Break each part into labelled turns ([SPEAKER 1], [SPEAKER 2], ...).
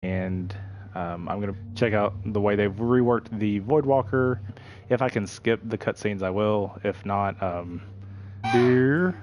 [SPEAKER 1] and I'm gonna check out the way they've reworked the Voidwalker. If I can skip the cutscenes, I will. If not, dear.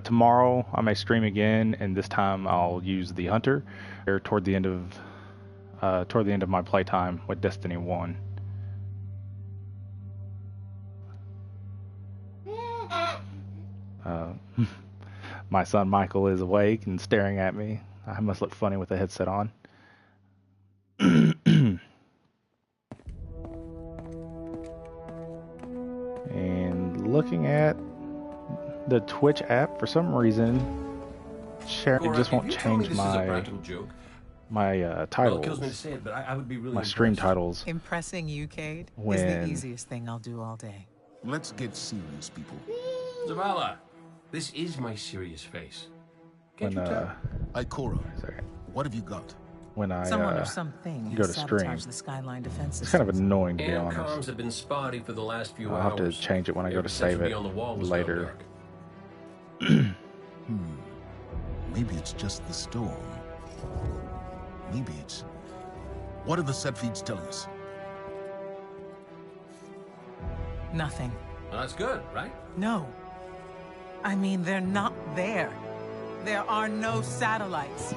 [SPEAKER 1] Tomorrow I may stream again, and this time I'll use the Hunter. Or toward the end of my playtime with Destiny 1. Uh, my son Michael is awake and staring at me. I must look funny with the headset on. And looking at the Twitch app, for some reason, it just won't change my titles, my stream titles.
[SPEAKER 2] Impressing you, Cade, is the
[SPEAKER 1] When
[SPEAKER 2] easiest thing I'll do all day.
[SPEAKER 3] Let's get serious, people.
[SPEAKER 4] Zavala, this is my serious face. Can't
[SPEAKER 1] when
[SPEAKER 4] you tell?
[SPEAKER 3] Ikora, what have you got?
[SPEAKER 1] when I
[SPEAKER 2] Someone or something
[SPEAKER 1] go
[SPEAKER 2] has
[SPEAKER 1] to stream,
[SPEAKER 2] sabotaged the Skyline defense
[SPEAKER 1] it's kind of
[SPEAKER 2] systems.
[SPEAKER 1] annoying to be
[SPEAKER 4] Air comms
[SPEAKER 1] honest.
[SPEAKER 4] have been spotty for the last few
[SPEAKER 1] I'll have to
[SPEAKER 4] hours.
[SPEAKER 1] change it when I go
[SPEAKER 4] Your
[SPEAKER 1] to save
[SPEAKER 4] reception
[SPEAKER 1] it
[SPEAKER 4] beyond the wall was
[SPEAKER 1] later.
[SPEAKER 3] Maybe it's just the storm. Maybe it's... What are the set feeds telling us?
[SPEAKER 2] Nothing.
[SPEAKER 4] Well, that's good, right?
[SPEAKER 2] No. I mean, they're not there. There are no satellites.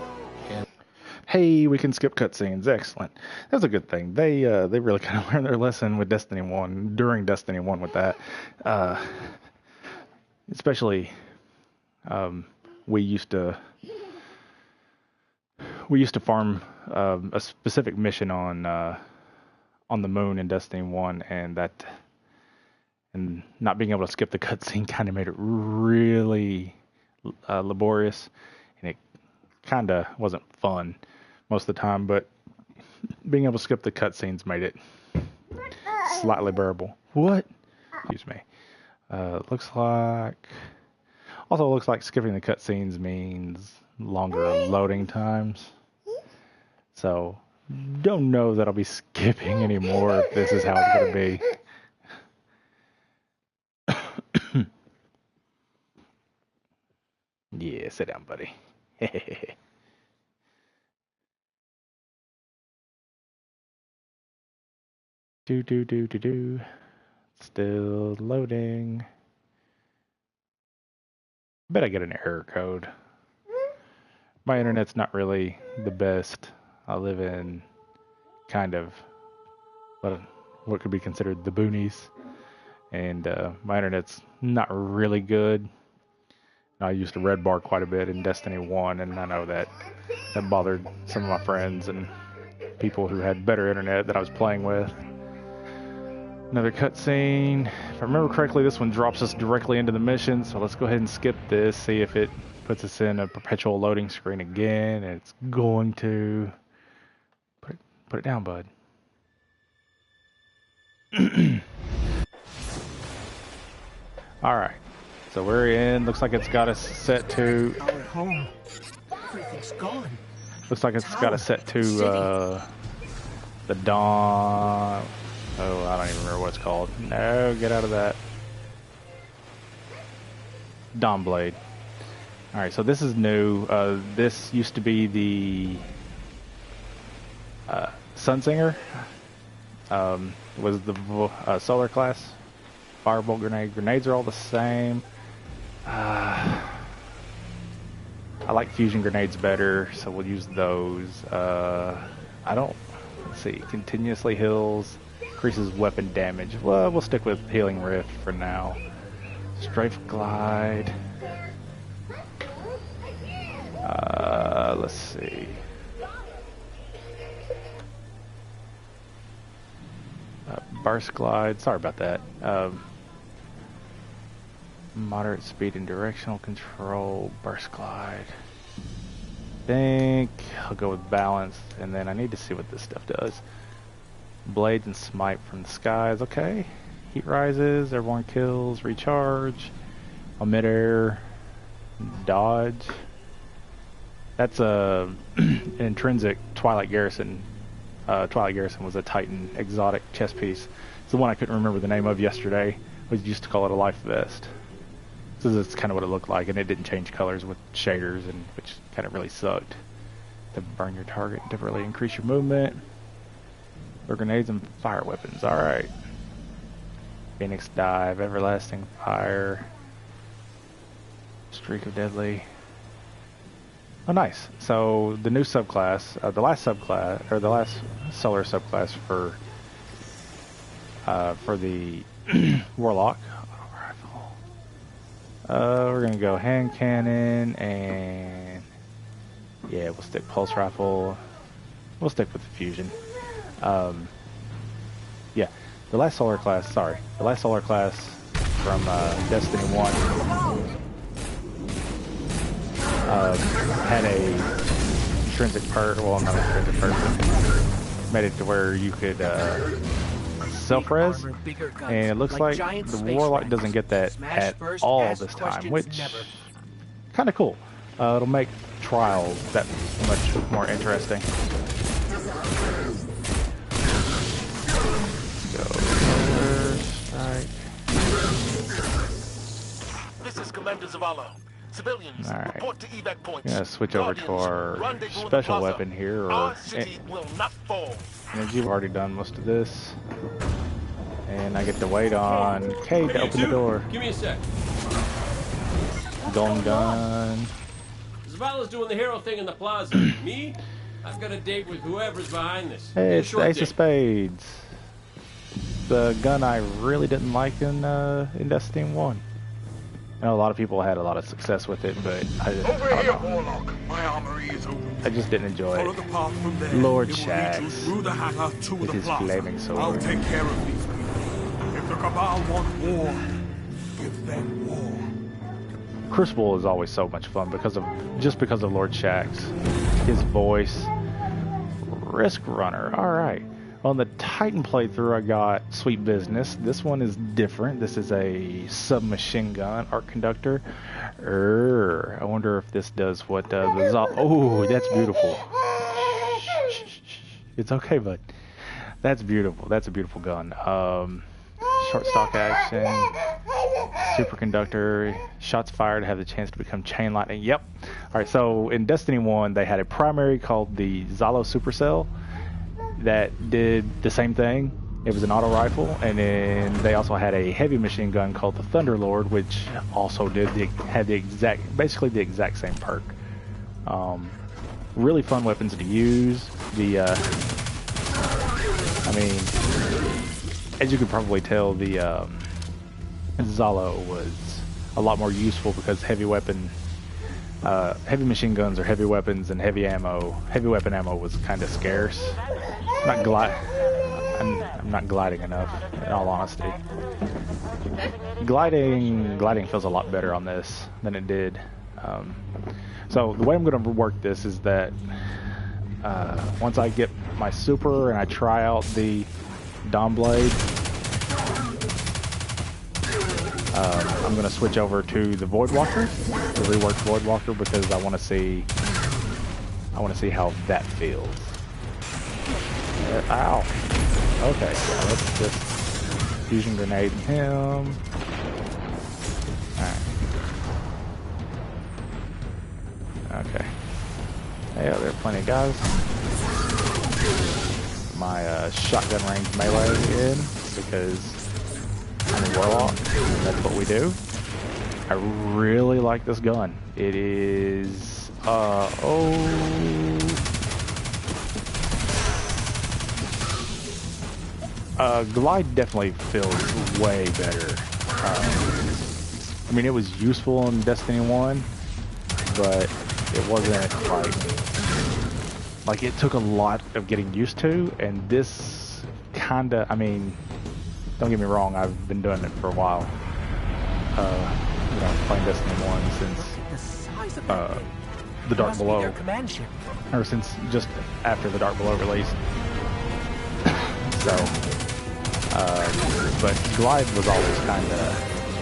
[SPEAKER 1] Hey, we can skip cutscenes. Excellent. That's a good thing. They really kind of learned their lesson with Destiny 1 during Destiny 1 with that. Especially, we used to farm a specific mission on the moon in Destiny 1, and not being able to skip the cutscene kind of made it really laborious, and it kind of wasn't fun most of the time, but being able to skip the cutscenes made it slightly bearable. What? Excuse me. Looks like skipping the cutscenes means longer loading times. So don't know that I'll be skipping anymore if this is how it's gonna be. Yeah, sit down, buddy. do. Still loading. Bet I get an error code. My internet's not really the best. I live in kind of what could be considered the boonies, and my internet's not really good. I used to red bar quite a bit in Destiny 1, and I know that bothered some of my friends and people who had better internet that I was playing with. Another cutscene. If I remember correctly, this one drops us directly into the mission, so let's go ahead and skip this, see if it puts us in a perpetual loading screen again, and it's going to. Put it down, bud. Alright. So we're in. Looks like it's got us set to.
[SPEAKER 2] Our home. Everything's gone.
[SPEAKER 1] Looks like it's got us set to the dawn. Oh, I don't even remember what it's called. No, get out of that. Dawnblade. Alright, so this is new. This used to be the Sunsinger. Was the solar class. Firebolt grenade. Grenades are all the same. I like fusion grenades better, so we'll use those. I don't... Let's see. Continuously heals. Increases weapon damage. Well, we'll stick with Healing Rift for now. Strafe Glide. Let's see. Burst Glide. Sorry about that. Moderate speed and directional control. Burst Glide. I think I'll go with balance, and then I need to see what this stuff does. Blades and smite from the skies. Okay. Heat rises. Everyone kills. Recharge. Midair. Dodge. That's an intrinsic Twilight Garrison. Twilight Garrison was a Titan exotic chest piece. It's the one I couldn't remember the name of yesterday. We used to call it a life vest. So that's kind of what it looked like, and it didn't change colors with shaders, and which kind of really sucked. To burn your target, temporarily increase your movement. Or grenades and fire weapons. Alright. Phoenix Dive, Everlasting Fire. Streak of Deadly. Oh, nice. So the new subclass, the last subclass, or the last solar subclass for the Warlock. We're gonna go hand cannon and yeah, we'll stick pulse rifle. We'll stick with the fusion. Yeah, the last solar class. Sorry, the last solar class from Destiny 1 had a intrinsic perk. Well, not an intrinsic perk. Made it to where you could self-res, and it looks like the Warlock doesn't get that at all this time, which kind of cool. It'll make trials that much more interesting. Let's go. Strike.
[SPEAKER 3] This is Commander Zavala. Civilians, report to evac points.
[SPEAKER 1] I'm gonna switch over to our special weapon here, or
[SPEAKER 3] our city will not fall.
[SPEAKER 1] energy. We've already done most of this. And I get to wait on Kate to open the door.
[SPEAKER 4] Give me a sec.
[SPEAKER 1] Golden gun.
[SPEAKER 4] Zavala's doing the hero thing in the plaza. Me? I've got a date with whoever's behind this.
[SPEAKER 1] Hey, it's the Ace of Spades. The gun I really didn't like in Destiny 1. I know a lot of people had a lot of success with it, but I just,
[SPEAKER 3] Over here, Warlock. My armory is open.
[SPEAKER 1] I just didn't enjoy
[SPEAKER 3] Follow
[SPEAKER 1] it.
[SPEAKER 3] the path from there.
[SPEAKER 1] Lord
[SPEAKER 3] It will lead you
[SPEAKER 1] Shax
[SPEAKER 3] through the Hatter to
[SPEAKER 1] with
[SPEAKER 3] the
[SPEAKER 1] his
[SPEAKER 3] plaza.
[SPEAKER 1] flaming sword.
[SPEAKER 3] I'll take care of these people. If the Cabal want war, give them war.
[SPEAKER 1] Crucible is always so much fun because of Lord Shax, his voice. Risk Runner. All right. On the Titan playthrough, I got Sweet Business. This one is different. This is a submachine gun, arc conductor. I wonder if this does what the oh, that's beautiful. It's okay, bud. That's beautiful. That's a beautiful gun. Short stock action, superconductor, shots fired have the chance to become chain lightning. Yep. All right. So in Destiny 1, they had a primary called the Zalo Supercell that did the same thing. It was an auto rifle, and then they also had a heavy machine gun called the Thunderlord, which also had basically the exact same perk. Really fun weapons to use. I mean, as you could probably tell, the Zalo was a lot more useful because heavy machine guns are heavy weapons, and heavy weapon ammo was kind of scarce. I'm not gliding enough, in all honesty. Gliding feels a lot better on this than it did. So the way I'm going to work this is that once I get my super and I try out the Dawn Blade, I'm going to switch over to the Void Walker, the reworked Void Walker, because I want to see how that feels. Ow. Okay, yeah, let's just fusion grenade him. Alright. Okay. Yeah, there are plenty of guys. My shotgun range melee in, because I'm a Warlock. That's what we do. I really like this gun. It is glide definitely feels way better. I mean, it was useful in Destiny 1, but it wasn't like it took a lot of getting used to, and this kinda, I mean, don't get me wrong, I've been doing it for a while. Playing Destiny 1 since the Dark Below, or since just after the Dark Below released. So, but glide was always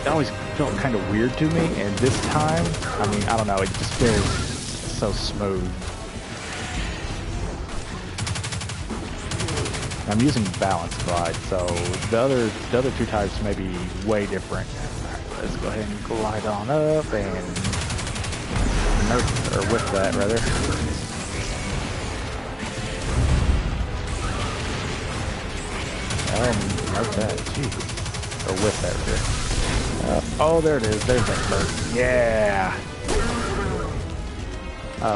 [SPEAKER 1] it always felt kind of weird to me, and this time, I mean, I don't know, it just feels so smooth. I'm using balanced glide, so the other two types may be way different. Alright, let's go ahead and glide on up and nerf, or whip that rather. Mark that. Jeez. Or with that here. Oh, there it is. There's that bird. Yeah.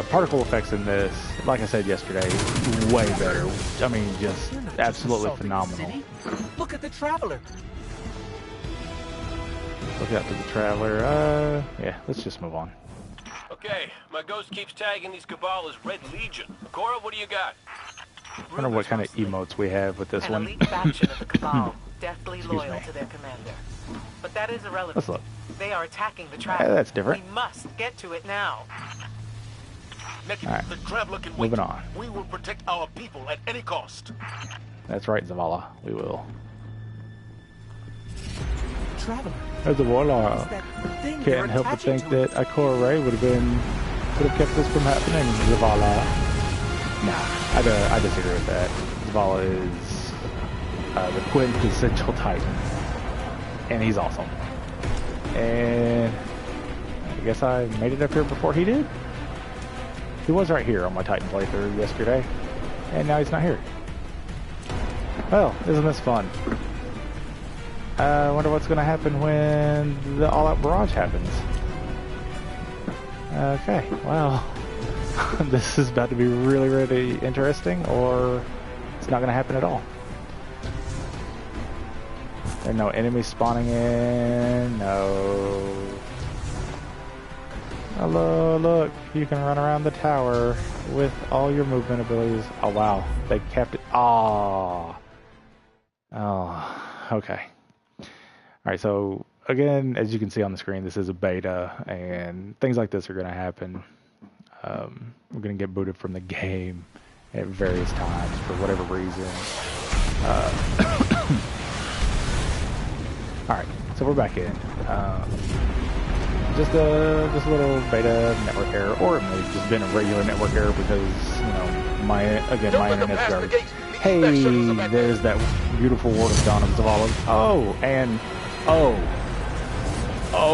[SPEAKER 1] Particle effects in this, like I said yesterday, way better. I mean, just absolutely phenomenal.
[SPEAKER 2] Look at the traveler.
[SPEAKER 1] Look out for the traveler. Yeah, let's just move on.
[SPEAKER 4] Okay, my ghost keeps tagging these Cabal as Red Legion. Cora, what do you got?
[SPEAKER 1] I wonder what kind of emotes we have with this
[SPEAKER 5] An
[SPEAKER 1] one.
[SPEAKER 5] elite faction of the Cabal, deathly
[SPEAKER 1] Excuse
[SPEAKER 5] loyal
[SPEAKER 1] me.
[SPEAKER 5] to their commander. But that is irrelevant.
[SPEAKER 1] Let's look.
[SPEAKER 5] They are attacking the
[SPEAKER 1] Yeah,
[SPEAKER 5] traveler.
[SPEAKER 1] that's different.
[SPEAKER 5] We must get to it now.
[SPEAKER 3] Neki,
[SPEAKER 1] Alright.
[SPEAKER 3] the traveler can wait.
[SPEAKER 1] Moving on.
[SPEAKER 3] We will protect our people at any cost.
[SPEAKER 1] That's right, Zavala. We will.
[SPEAKER 2] Traveler.
[SPEAKER 1] As a warlock,
[SPEAKER 2] That thing you're
[SPEAKER 1] can't help but
[SPEAKER 2] attaching
[SPEAKER 1] think
[SPEAKER 2] to
[SPEAKER 1] that a core array would have kept this from happening. Zavala. Nah, I disagree with that. Zavala is the quintessential Titan, and he's awesome. And I guess I made it up here before he did. He was right here on my Titan playthrough yesterday, and now he's not here. Well, isn't this fun? I wonder what's going to happen when the all-out barrage happens. Okay, well, this is about to be really, really interesting, or it's not going to happen at all. There are no enemies spawning in, no... Hello, look, you can run around the tower with all your movement abilities. Oh, wow, they kept it... Oh, okay. Alright, so again, as you can see on the screen, this is a beta, and things like this are going to happen. We're going to get booted from the game at various times for whatever reason. Alright, so we're back in. Just a little beta network error, or it may have just been a regular network error because, you know, my internet's garbage. Hey, there's that beautiful Ward of Dawn of Zavala. Oh, and... Oh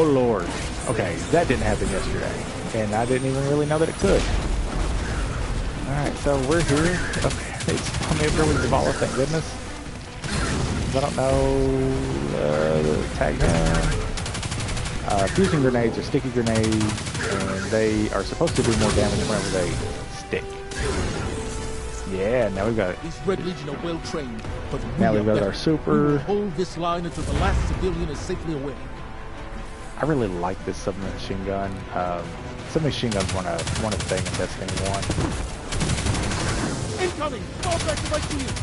[SPEAKER 1] Lord. Okay, that didn't happen yesterday, and I didn't even really know that it could. Alright, so we're here. Okay, it's spawned me up here with Zavala, thank goodness. I don't know... tag him. Fusion grenades are sticky grenades, and they are supposed to do more damage whenever they stick. Yeah, now we've got...
[SPEAKER 3] These Red Legion are well trained, but
[SPEAKER 1] Now
[SPEAKER 3] we
[SPEAKER 1] we've
[SPEAKER 3] are
[SPEAKER 1] got our
[SPEAKER 3] better.
[SPEAKER 1] super...
[SPEAKER 3] We will hold this line until the last civilian is safely away.
[SPEAKER 1] I really like this submachine gun. Submachine guns weren't a thing in Destiny 1.
[SPEAKER 3] Incoming! Fall back to my field!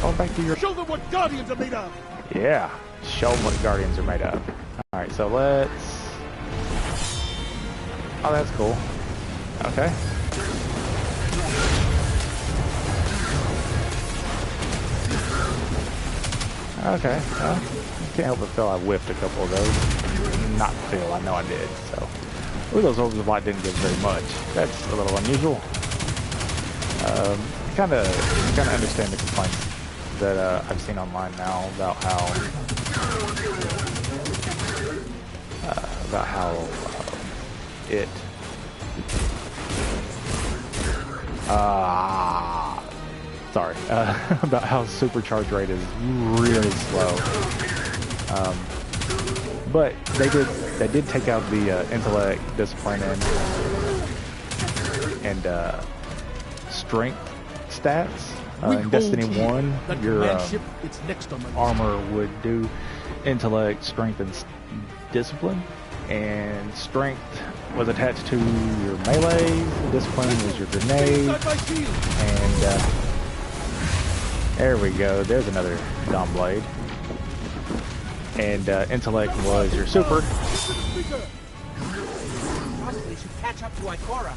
[SPEAKER 1] Oh, back to your...
[SPEAKER 3] Show them what Guardians are made of!
[SPEAKER 1] Yeah, show them what Guardians are made of. Alright, so let's... Oh, that's cool. Okay. Okay, well, can't help but feel I whiffed a couple of those. Not feel, I know I did, so... Ooh, those orbs of light didn't give very much. That's a little unusual. Kind of understand the complaints that I've seen online now about how it sorry about how supercharge rate is really slow. But they did take out the intellect, discipline, and strength stats. In Destiny 1, your armor would do intellect, strength, and discipline. And strength was attached to your melee, discipline was your grenade, and there we go, there's another Dawn Blade. And intellect was your super.
[SPEAKER 2] Probably should catch up to Ikora.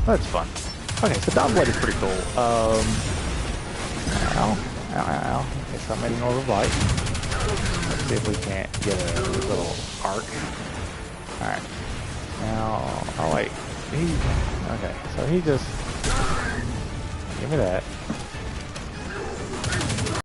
[SPEAKER 1] That's fun. Okay, so Dawn Blade is pretty cool. Ow. Okay, so I'm making over light. Let's see if we can't get a little arc. Alright. Now, oh wait. Okay, so he just... Give me that.